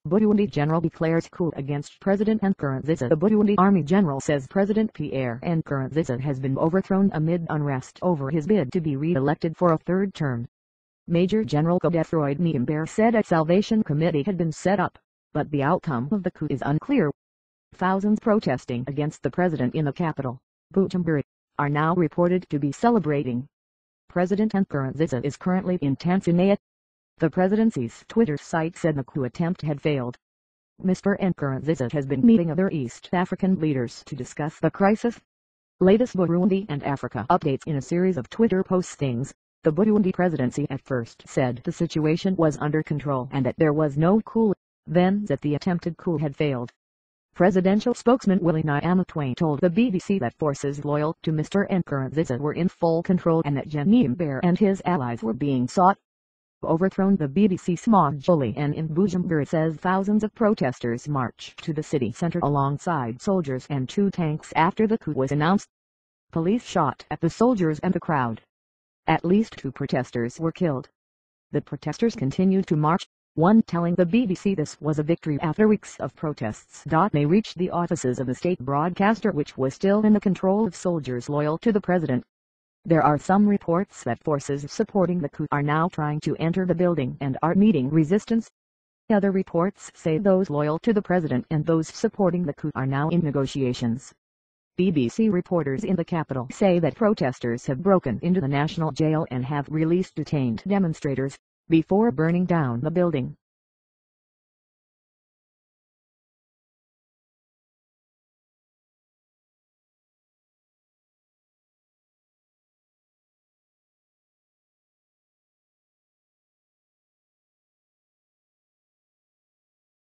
Burundi general declares coup against President Nkurunziza. The Burundi army general says President Pierre Nkurunziza has been overthrown amid unrest over his bid to be re-elected for a third term. Major General Godefroid Niyombare said a salvation committee had been set up, but the outcome of the coup is unclear. Thousands protesting against the president in the capital, Bujumbura, are now reported to be celebrating. President Nkurunziza is currently in Tanzania. The presidency's Twitter site said the coup attempt had failed. Mr Nkurunziza has been meeting other East African leaders to discuss the crisis. Latest Burundi and Africa updates. In a series of Twitter postings, the Burundi presidency at first said the situation was under control and that there was no coup, then that the attempted coup had failed. Presidential spokesman Willy Nyamitwe told the BBC that forces loyal to Mr Nkurunziza were in full control and that Gen Niyombare and his allies were being sought. Overthrown. The BBC smog Jullien in Bujumbura says thousands of protesters marched to the city center alongside soldiers and 2 tanks after the coup was announced. Police shot at the soldiers and the crowd. At least 2 protesters were killed. The protesters continued to march, one telling the BBC this was a victory after weeks of protests. They reached the offices of the state broadcaster, which was still in the control of soldiers loyal to the president. There are some reports that forces supporting the coup are now trying to enter the building and are meeting resistance. Other reports say those loyal to the president and those supporting the coup are now in negotiations. BBC reporters in the capital say that protesters have broken into the national jail and have released detained demonstrators, before burning down the building.